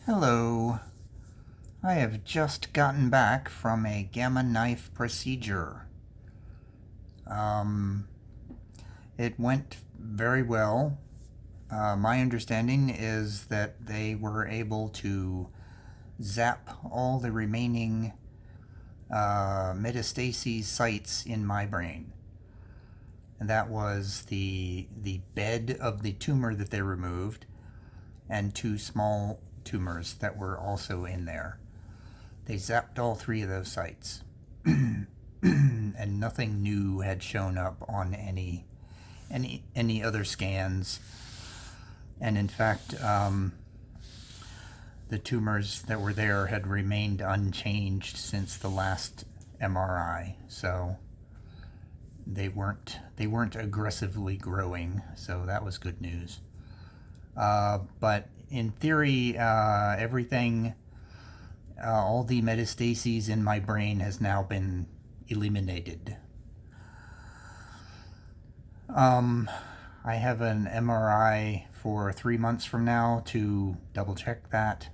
Hello. I have just gotten back from a Gamma knife procedure. Um, it went very well. My understanding is that they were able to zap all the remaining metastases sites in my brain. And that was the bed of the tumor that they removed and two small tumors that were also in there. They zapped all three of those sites. And nothing new had shown up on any other scans. And in fact, the tumors that were there had remained unchanged since the last MRI. So they weren't aggressively growing. So that was good news. But in theory, everything, all the metastases in my brain has now been eliminated. I have an MRI for 3 months from now to double check that.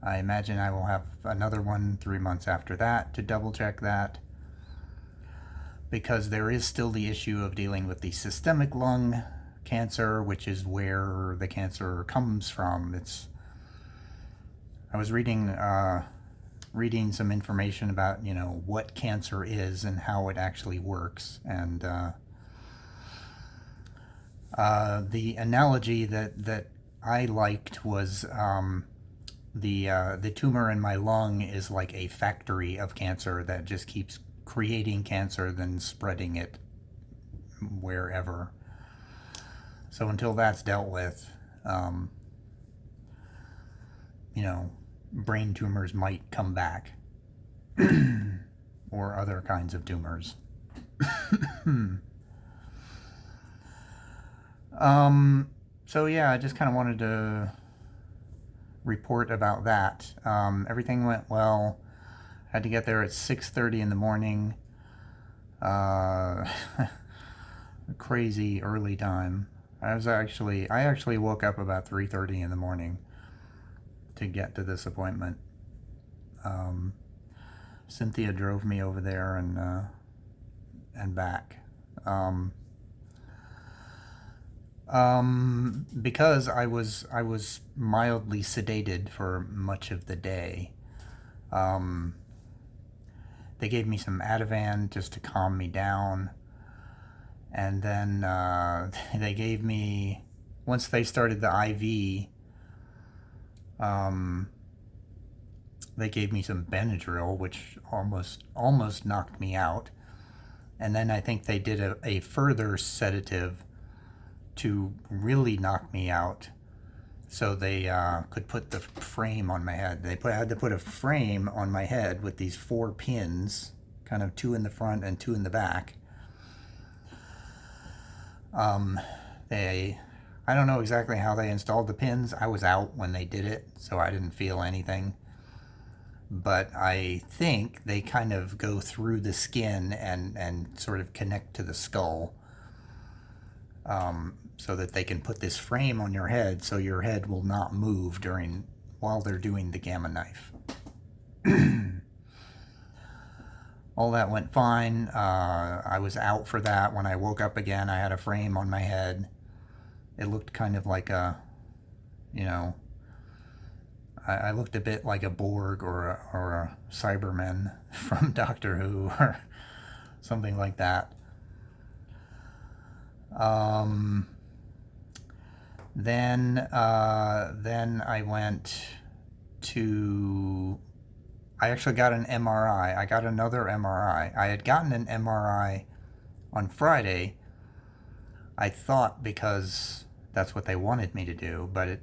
I imagine I will have another one 3 months after that to double check that, because there is still the issue of dealing with the systemic lung cancer, which is where the cancer comes from. I was reading some information about what cancer is and how it actually works, and the analogy that I liked was the tumor in my lung is like a factory of cancer that just keeps creating cancer, then spreading it wherever. So until that's dealt with, brain tumors might come back, or other kinds of tumors. So yeah, I just kind of wanted to report about that. Everything went well. Had to get there at 6:30 in the morning. Crazy early time. I actually woke up about 3:30 in the morning to get to this appointment. Cynthia drove me over there and back. Because I was mildly sedated for much of the day. They gave me some Ativan just to calm me down, and then they gave me, once they started the IV, they gave me some Benadryl, which almost knocked me out, and then I think they did a further sedative to really knock me out, so they could put the frame on my head. They had to put a frame on my head with these 4 pins, kind of 2 in the front and 2 in the back. I don't know exactly how they installed the pins. I was out when they did it, so I didn't feel anything. But I think they kind of go through the skin and sort of connect to the skull, so that they can put this frame on your head so your head will not move while they're doing the Gamma knife. All that went fine. I was out for that. When I woke up again, I had a frame on my head. It looked kind of like I looked a bit like a Borg or a Cyberman from Doctor Who or something like that. Then I went to. I actually got an MRI. I got another MRI. I had gotten an MRI on Friday, I thought, because that's what they wanted me to do, but it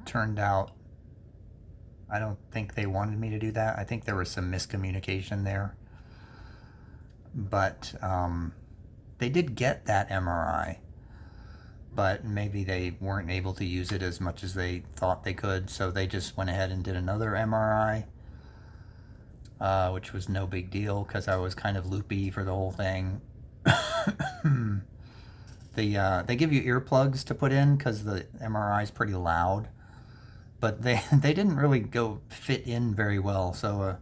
turned out I don't think they wanted me to do that. I think there was some miscommunication there. But they did get that MRI, but maybe they weren't able to use it as much as they thought they could, so they just went ahead and did another MRI, which was no big deal because I was kind of loopy for the whole thing. They give you earplugs to put in because the MRI is pretty loud, but they didn't really go fit in very well. So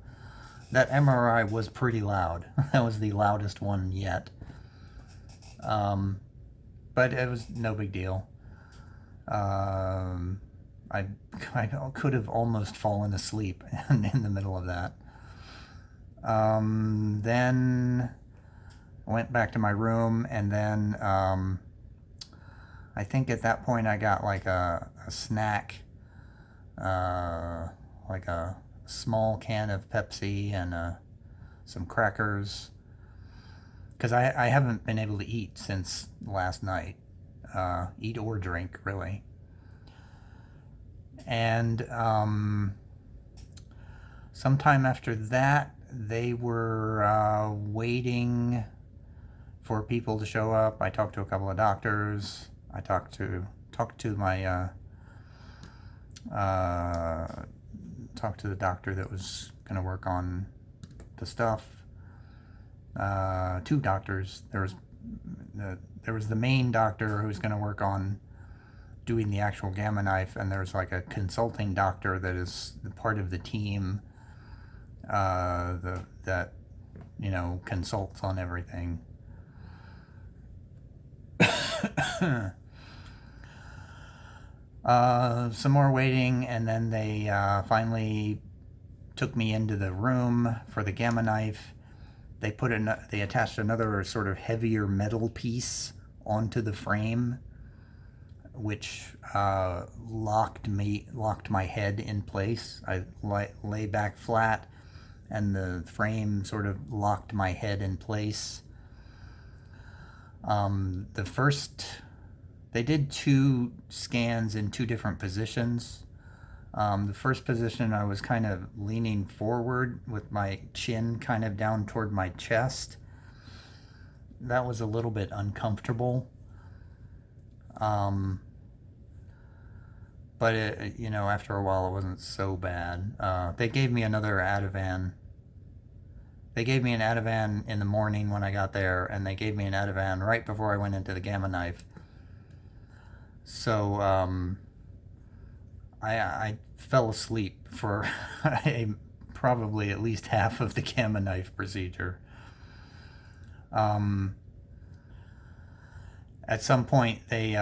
that MRI was pretty loud. That was the loudest one yet. But it was no big deal. I could have almost fallen asleep in the middle of that. Then went back to my room, and then I think at that point I got like a snack, like a small can of Pepsi and some crackers, because I haven't been able to eat since last night, eat or drink really. And sometime after that, they were waiting for people to show up. I talked to a couple of doctors. I talked to my talked to the doctor that was going to work on the stuff. Two doctors. There was the main doctor who's going to work on doing the actual Gamma Knife, and there's like a consulting doctor that is part of the team that consults on everything. Some more waiting, and then they finally took me into the room for the Gamma Knife. They attached another sort of heavier metal piece onto the frame, which locked my head in place. I lay back flat, and the frame sort of locked my head in place. They did 2 scans in 2 different positions. The first position, I was kind of leaning forward with my chin kind of down toward my chest. That was a little bit uncomfortable. But after a while, it wasn't so bad. They gave me another Ativan. They gave me an Ativan in the morning when I got there, and they gave me an Ativan right before I went into the Gamma Knife. So I fell asleep for probably at least half of the Gamma Knife procedure. At some point, they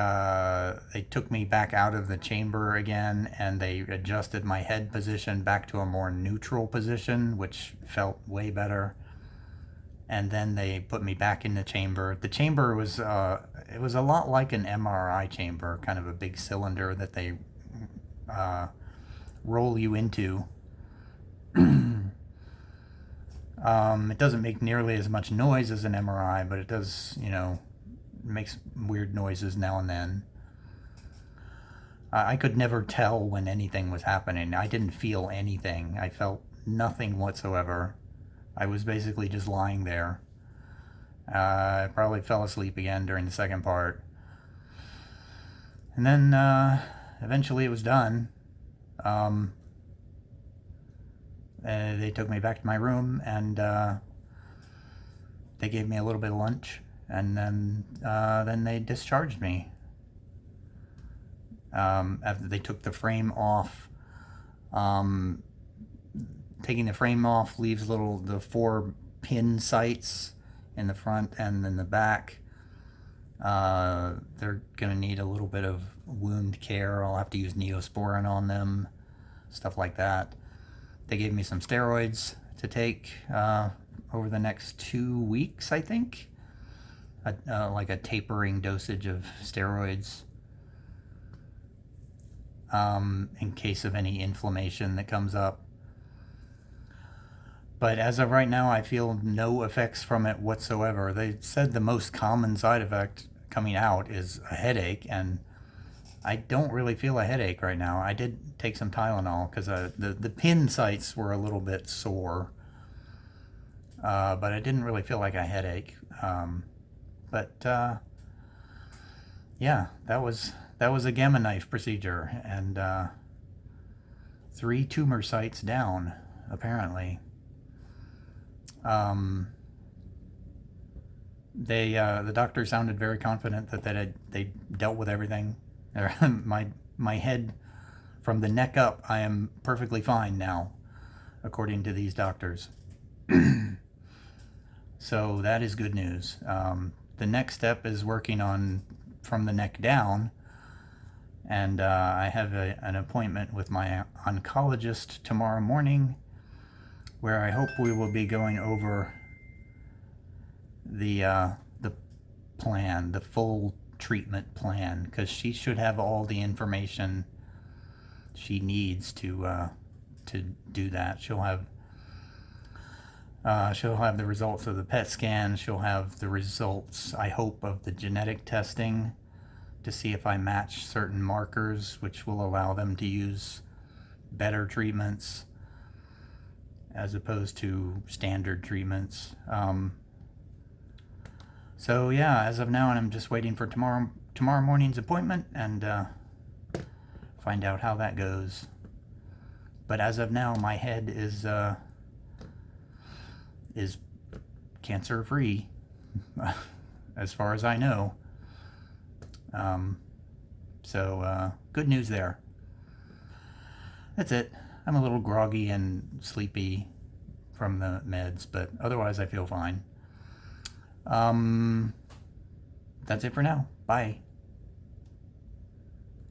took me back out of the chamber again, and they adjusted my head position back to a more neutral position, which felt way better. And then they put me back in the chamber. The chamber was it was a lot like an MRI chamber, kind of a big cylinder that they roll you into. It doesn't make nearly as much noise as an MRI, but it does, makes weird noises now and then. I could never tell when anything was happening. I didn't feel anything. I felt nothing whatsoever. I was basically just lying there. I probably fell asleep again during the second part. And then eventually it was done. They took me back to my room, and they gave me a little bit of lunch, and then they discharged me. After they took the frame off, taking the frame off leaves the 4 pin sights in the front and in the back. They're gonna need a little bit of wound care. I'll have to use Neosporin on them, stuff like that. They gave me some steroids to take over the next 2 weeks, I think. Like a tapering dosage of steroids, in case of any inflammation that comes up. But as of right now, I feel no effects from it whatsoever. They said the most common side effect coming out is a headache, and I don't really feel a headache right now. I did take some Tylenol because the pin sites were a little bit sore, but I didn't really feel like a headache. Yeah, that was a Gamma Knife procedure, and 3 tumor sites down, apparently. The doctor sounded very confident that they dealt with everything. My head From the neck up, I am perfectly fine now, according to these doctors. So that is good news. The next step is working on from the neck down, and I have an appointment with my oncologist tomorrow morning, where I hope we will be going over the plan, the full treatment plan, because she should have all the information she needs to do that. She'll have the results of the PET scan. She'll have the results, I hope, of the genetic testing to see if I match certain markers, which will allow them to use better treatments as opposed to standard treatments. So yeah, as of now, and I'm just waiting for tomorrow morning's appointment and find out how that goes. But as of now, my head is cancer free, as far as I know. So good news there. That's it. I'm a little groggy and sleepy from the meds, but otherwise I feel fine. That's it for now. Bye.